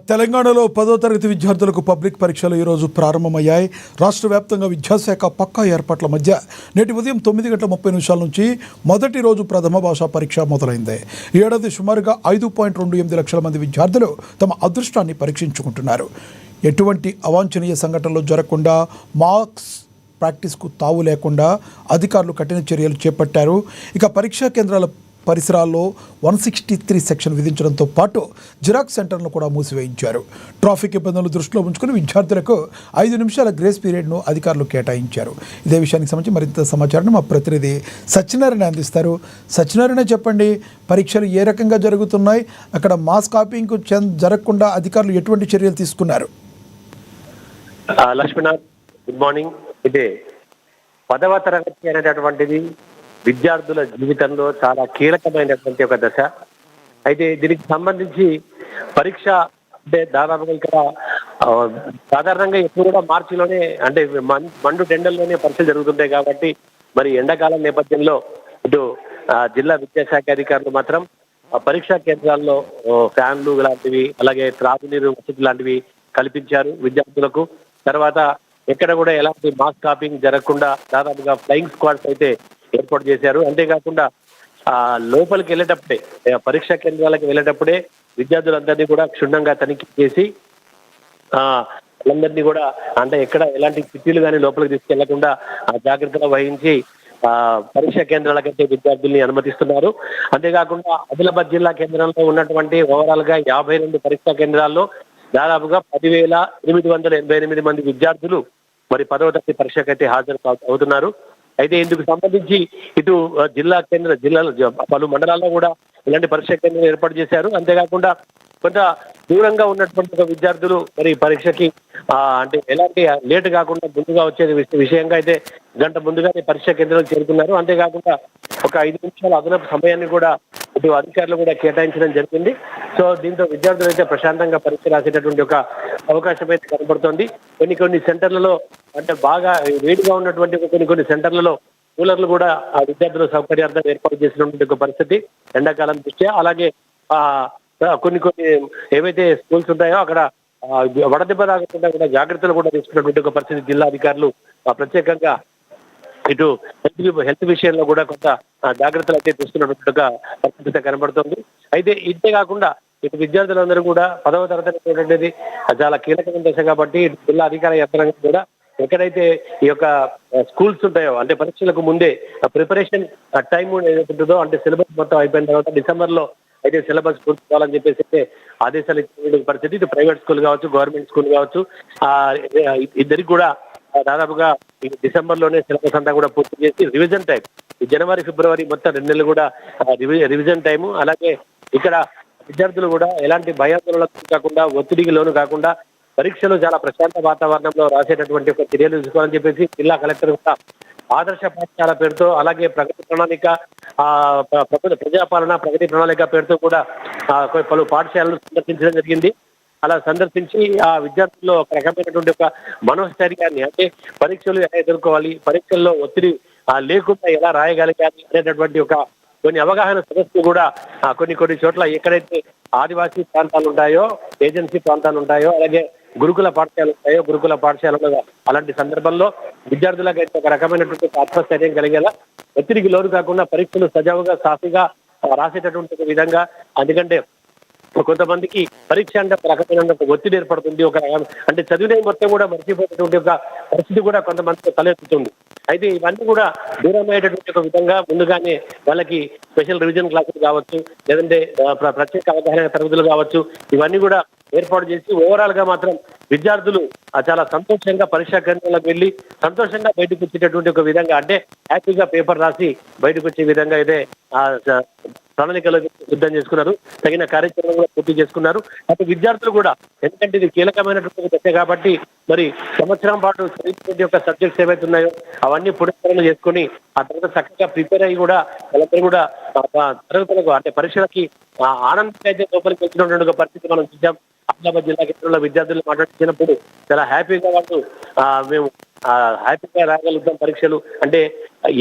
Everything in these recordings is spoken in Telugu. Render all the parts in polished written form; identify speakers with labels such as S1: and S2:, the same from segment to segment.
S1: తెలంగాణలో 10వ తరగతి విద్యార్థులకు పబ్లిక్ పరీక్షలు ఈరోజు ప్రారంభమయ్యాయి. రాష్ట్ర వ్యాప్తంగా విద్యాశాఖ పక్కా ఏర్పాట్ల మధ్య నేటి ఉదయం 9:30 నుంచి మొదటి రోజు ప్రథమ భాషా పరీక్ష మొదలైంది. ఈ ఏడాది సుమారుగా 5.28 లక్షల మంది విద్యార్థులు తమ అదృష్టాన్ని పరీక్షించుకుంటున్నారు. ఎటువంటి అవాంఛనీయ సంఘటనలు జరగకుండా మార్క్స్ ప్రాక్టీస్కు తావు లేకుండా అధికారులు కఠిన చర్యలు చేపట్టారు. ఇక పరీక్షా కేంద్రాల పరిసరాల్లో 163 సెక్షన్ విధించడంతో పాటు జిరాక్స్ సెంటర్ను కూడా మూసివేయించారు. ట్రాఫిక్ ఇబ్బందులు దృష్టిలో ఉంచుకుని విద్యార్థులకు 5 నిమిషాల గ్రేస్ పీరియడ్ను అధికారులు కేటాయించారు. ఇదే విషయానికి సంబంధించి మరింత సమాచారాన్ని మా ప్రతినిధి సత్యనారాయణ అందిస్తారు. సత్యనారాయణ, చెప్పండి, పరీక్షలు ఏ రకంగా జరుగుతున్నాయి? అక్కడ మాస్ కాపీయింగ్ జరగకుండా అధికారులు ఎటువంటి చర్యలు తీసుకున్నారు?
S2: Lakshminath, good morning. ఇదే 10వ తరగతి అనేటటువంటిది విద్యార్థుల జీవితంలో చాలా కీలకమైనటువంటి ఒక దశ. అయితే దీనికి సంబంధించి పరీక్ష అంటే దాదాపుగా ఇక్కడ సాధారణంగా ఎప్పుడు కూడా మార్చిలోనే అంటే మండు టెండర్లోనే పరీక్షలు జరుగుతుంటాయి కాబట్టి మరి ఎండాకాలం నేపథ్యంలో ఇటు జిల్లా విద్యాశాఖ అధికారులు మాత్రం పరీక్షా కేంద్రాల్లో ఫ్యాన్లు లాంటివి అలాగే త్రాగునీరు వసతి లాంటివి కల్పించారు విద్యార్థులకు. తర్వాత ఎక్కడ కూడా ఎలాంటి మాస్ కాపింగ్ జరగకుండా దాదాపుగా ఫ్లయింగ్ స్క్వాడ్స్ అయితే ఏర్పాటు చేశారు. అంతేకాకుండా లోపలికి వెళ్ళేటప్పుడే పరీక్షా కేంద్రాలకు వెళ్ళేటప్పుడే విద్యార్థులందరినీ కూడా క్షుణ్ణంగా తనిఖీ చేసి వాళ్ళందరినీ కూడా అంటే ఎక్కడ ఎలాంటి చిట్టీలు కానీ లోపలికి తీసుకెళ్లకుండా జాగ్రత్తగా వహించి పరీక్షా కేంద్రాలకైతే విద్యార్థుల్ని అనుమతిస్తున్నారు. అంతేకాకుండా ఆదిలాబాద్ జిల్లా కేంద్రంలో ఉన్నటువంటి ఓవరాల్ గా 52 పరీక్షా కేంద్రాల్లో దాదాపుగా 10,888 మంది విద్యార్థులు మరి 10వ తరగతి పరీక్షకైతే హాజరు అవుతున్నారు. అయితే ఇందుకు సంబంధించి ఇటు జిల్లాలో పలు మండలాల్లో కూడా ఇలాంటి పరీక్షా కేంద్రాలు ఏర్పాటు చేశారు. అంతేకాకుండా కొంత దూరంగా ఉన్నటువంటి విద్యార్థులు మరి పరీక్షకి అంటే ఎలాంటి లేట్ కాకుండా ముందుగా వచ్చే విషయంగా అయితే గంట ముందుగానే పరీక్షా కేంద్రాలు చేరుకున్నారు. అంతేకాకుండా ఒక 5 నిమిషాల అదనపు సమయాన్ని కూడా ఇటు అధికారులు కూడా కేటాయించడం జరిగింది. సో దీంతో విద్యార్థులు అయితే ప్రశాంతంగా పరీక్ష రాసేటటువంటి ఒక అవకాశం అయితే కనబడుతోంది. కొన్ని సెంటర్లలో అంటే బాగా వేడిగా ఉన్నటువంటి కొన్ని సెంటర్లలో కూలర్లు కూడా ఆ విద్యార్థుల సౌకర్యార్థం ఏర్పాటు చేసినటువంటి ఒక పరిస్థితి ఎండాకాలం దృష్ట్యా. అలాగే కొన్ని ఏవైతే స్కూల్స్ ఉంటాయో అక్కడ వడదెబ్బ తాగకుండా కూడా జాగ్రత్తలు కూడా తీసుకున్నటువంటి ఒక పరిస్థితి జిల్లా అధికారులు ప్రత్యేకంగా ఇటు హెల్త్ విషయంలో కూడా కొంత జాగ్రత్తలు అయితే తీసుకున్నటువంటి ఒక పరిస్థితి కనబడుతుంది. అయితే ఇంతే కాకుండా ఇటు విద్యార్థులందరూ కూడా 10వ తరగతి అనేది చాలా కీలకమైన దశ కాబట్టి ఇటు జిల్లా అధికార యంత్రాంగం కూడా ఎక్కడైతే ఈ యొక్క స్కూల్స్ ఉంటాయో అంటే పరీక్షలకు ముందే ప్రిపరేషన్ టైం ఏదైతుందో అంటే సిలబస్ మొత్తం అయిపోయిన తర్వాత డిసెంబర్లో అయితే సిలబస్ పూర్తి కావాలని చెప్పేసి అయితే ఆదేశాలు ఇచ్చిన పరిస్థితి. ఇటు ప్రైవేట్ స్కూల్ కావచ్చు, గవర్నమెంట్ స్కూల్ కావచ్చు, ఇద్దరికి కూడా దాదాపుగా డిసెంబర్లోనే సిలబస్ అంతా కూడా పూర్తి చేసి రివిజన్ టైం జనవరి, ఫిబ్రవరి మొత్తం 2 నెలలు కూడా రివిజన్ టైము. అలాగే ఇక్కడ విద్యార్థులు కూడా ఎలాంటి భయాందోళనలకు కాకుండా ఒత్తిడికి లోను కాకుండా పరీక్షలు చాలా ప్రశాంత వాతావరణంలో రాసేటటువంటి ఒక చర్యలు తీసుకోవాలని చెప్పేసి జిల్లా కలెక్టర్ కూడా ఆదర్శ పాఠశాల పేరుతో అలాగే ప్రగతి ప్రణాళిక ప్రజాపాలన ప్రగతి ప్రణాళిక పేరుతో కూడా పలు పాఠశాలను సందర్శించడం జరిగింది. అలా సందర్శించి ఆ విద్యార్థుల్లో ఒక రకమైనటువంటి ఒక మనోస్థైర్యాన్ని అంటే పరీక్షలు ఎలా ఎదుర్కోవాలి, పరీక్షల్లో ఒత్తిడి లేకుండా ఎలా రాయగలిగాలి అనేటటువంటి ఒక కొన్ని అవగాహన సదస్సులు కూడా కొన్ని చోట్ల ఎక్కడైతే ఆదివాసీ ప్రాంతాలు ఉంటాయో, ఏజెన్సీ ప్రాంతాలు ఉంటాయో, అలాగే గురుకుల పాఠశాలలు ఉంటాయో గురుకుల పాఠశాలలో అలాంటి సందర్భంలో విద్యార్థులకు ఒక రకమైనటువంటి ఆత్మస్థైర్యం కలిగేలా ఒత్తిడికి లోను కాకుండా పరీక్షలు సజావుగా సాఫీగా రాసేటటువంటి విధంగా. ఎందుకంటే కొంతమందికి పరీక్ష అంటే ఒక రకమైన ఒత్తిడి ఏర్పడుతుంది, అంటే చదివిన మొత్తం కూడా మర్చిపోయేటువంటి ఒక పరిస్థితి కూడా కొంతమందికి తలెత్తుతుంది. అయితే ఇవన్నీ కూడా దూరం అయ్యేటటువంటి ఒక విధంగా ముందుగానే వాళ్ళకి స్పెషల్ రివిజన్ క్లాసులు కావచ్చు, లేదంటే ప్రత్యేక అవగాహన తరగతులు కావచ్చు, ఇవన్నీ కూడా ఏర్పాటు చేసి ఓవరాల్ గా మాత్రం విద్యార్థులు చాలా సంతోషంగా పరీక్షా కేంద్రాలకు వెళ్ళి సంతోషంగా బయటకు వచ్చేటటువంటి ఒక విధంగా అంటే హ్యాపీగా పేపర్ రాసి బయటకు వచ్చే విధంగా అయితే ప్రణాళికలు సిద్ధం చేసుకున్నారు. తగిన కార్యాచరణ కూడా పూర్తి చేసుకున్నారు. అటు విద్యార్థులు కూడా ఎందుకంటే ఇది కీలకమైనటువంటి దశ కాబట్టి మరి సంవత్సరం పాటు చదివినటువంటి యొక్క సబ్జెక్ట్స్ ఏవైతే ఉన్నాయో అవన్నీ పునఃకరణ చేసుకుని ఆ తర్వాత చక్కగా ప్రిపేర్ అయ్యి కూడా వాళ్ళందరూ కూడా తరగతులకు అంటే పరీక్షలకి ఆనందంగా అయితే లోపలికి వచ్చినటువంటి ఒక పరిస్థితి మనం చూసాం. ఆదిలాబాద్ జిల్లా కేంద్రంలో విద్యార్థులు మాట్లాడుతున్నప్పుడు చాలా హ్యాపీగా వాళ్ళు మేము హ్యాపీగా రాగలుగుతాం పరీక్షలు అంటే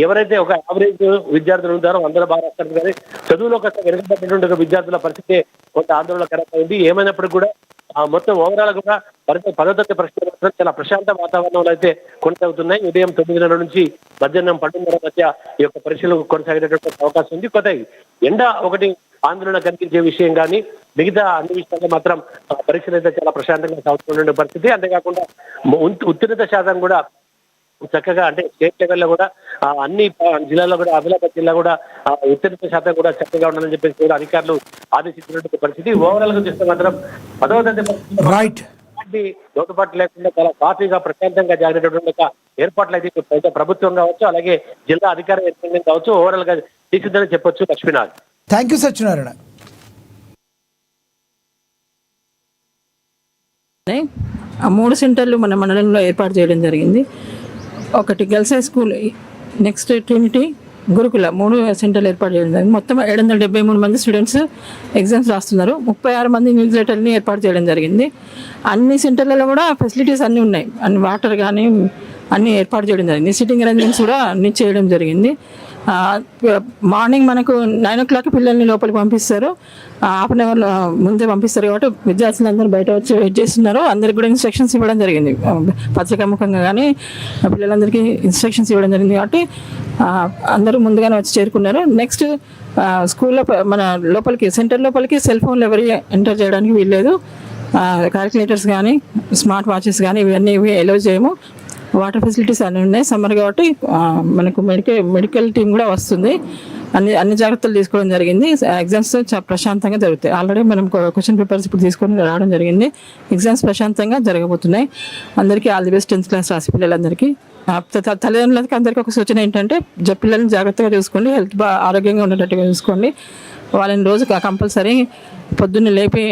S2: ఎవరైతే ఒక యావరేజ్ విద్యార్థులు ఉంటారో అందరూ బాగా రాస్తారు. కానీ చదువులో కొంత వెనుకబడినటువంటి విద్యార్థుల పరిస్థితి కొంత ఆందోళనకరంగా ఉంది. ఏమైనప్పటికీ కూడా మొత్తం ఓవరాల్ కూడా 10వ తరగతి పరీక్షలు మాత్రం చాలా ప్రశాంత వాతావరణంలో అయితే కొనసాగుతున్నాయి. ఉదయం 9 నుంచి మధ్యాహ్నం 12 మధ్య ఈ యొక్క పరీక్షలు కొనసాగేటటువంటి అవకాశం ఉంది. కొత్త ఎండ ఒకటి ఆందోళన కలిగించే విషయం కానీ మిగతా అన్ని విషయాల్లో మాత్రం పరీక్షలు అయితే చాలా ప్రశాంతంగా సాగుతున్న పరిస్థితి. అంతేకాకుండా ఉత్తీర్ణత శాతం కూడా చక్కగా అంటే స్టేట్ లెవెల్లో కూడా అన్ని జిల్లాల్లో కూడా ఆదిలాబాద్ జిల్లా కూడా ఉత్తీర్ణత శాతం కూడా చక్కగా ఉండాలని చెప్పేసి కూడా అధికారులు ఆదేశించినటువంటి పరిస్థితి. ఓవరాల్ గా చూస్తే మాత్రం 10వ తరగతి
S1: రైట్
S2: లోటుపాట్లు లేకుండా చాలా సాఫీగా ప్రశాంతంగా జరిగినటువంటి ఏర్పాట్లు అయితే ప్రభుత్వం కావచ్చు, అలాగే జిల్లా అధికార యంత్రాంగం కావచ్చు ఓవరాల్ గా తీసిందని చెప్పొచ్చు. Lakshminath,
S1: thank you Satyanarayana.
S3: ఆ 3 సెంటర్లు మన మండలంలో ఏర్పాటు చేయడం జరిగింది. ఒకటి girls high school, next Trinity, గురుకుల 3 సెంటర్లు ఏర్పాటు చేయడం జరిగింది. మొత్తం 773 మంది స్టూడెంట్స్ ఎగ్జామ్స్ రాస్తున్నారు. 36 మంది న్యూజిలేటర్ని ఏర్పాటు చేయడం జరిగింది. అన్ని సెంటర్లలో కూడా ఫెసిలిటీస్ అన్నీ ఉన్నాయి. అన్ని వాటర్ కానీ అన్నీ ఏర్పాటు చేయడం జరిగింది. సిట్టింగ్ అరేంజ్మెంట్స్ కూడా అన్ని చేయడం జరిగింది. మార్నింగ్ మనకు 9 o'clock పిల్లల్ని లోపలికి పంపిస్తారు. హాఫ్ అన్ అవర్ ముందే పంపిస్తారు కాబట్టి విద్యార్థులందరూ బయట వచ్చి వెయిట్ చేస్తున్నారు. అందరికి కూడా ఇన్స్ట్రక్షన్స్ ఇవ్వడం జరిగింది. పత్రికాముఖంగా కానీ పిల్లలందరికీ ఇన్స్ట్రక్షన్స్ ఇవ్వడం జరిగింది కాబట్టి అందరూ ముందుగానే వచ్చి చేరుకున్నారు. నెక్స్ట్ స్కూల్లో మన లోపలికి సెంటర్ లోపలికి సెల్ ఫోన్లు ఎవరి ఎంటర్ చేయడానికి వీల్లేదు. క్యాలిక్యులేటర్స్ కానీ స్మార్ట్ వాచెస్ కానీ ఇవన్నీ ఎలో చేయము. వాటర్ ఫెసిలిటీస్ అన్నీ ఉన్నాయి. సమ్మర్ కాబట్టి మనకు మెడికల్ టీం కూడా వస్తుంది. అన్ని జాగ్రత్తలు తీసుకోవడం జరిగింది. ఎగ్జామ్స్ చాలా ప్రశాంతంగా జరుగుతాయి. ఆల్రెడీ మనం క్వశ్చన్ పేపర్స్ ఇప్పుడు తీసుకొని రావడం జరిగింది. ఎగ్జామ్స్ ప్రశాంతంగా జరగబోతున్నాయి. అందరికీ all the best 10th class రాసి పిల్లలందరికీ. తల్లిదండ్రులకి అందరికీ ఒక సూచన ఏంటంటే పిల్లల్ని జాగ్రత్తగా చూసుకోండి, హెల్త్ ఆరోగ్యంగా ఉండేటట్టుగా చూసుకోండి. వాళ్ళని రోజు కంపల్సరీ పొద్దున్నే లేపి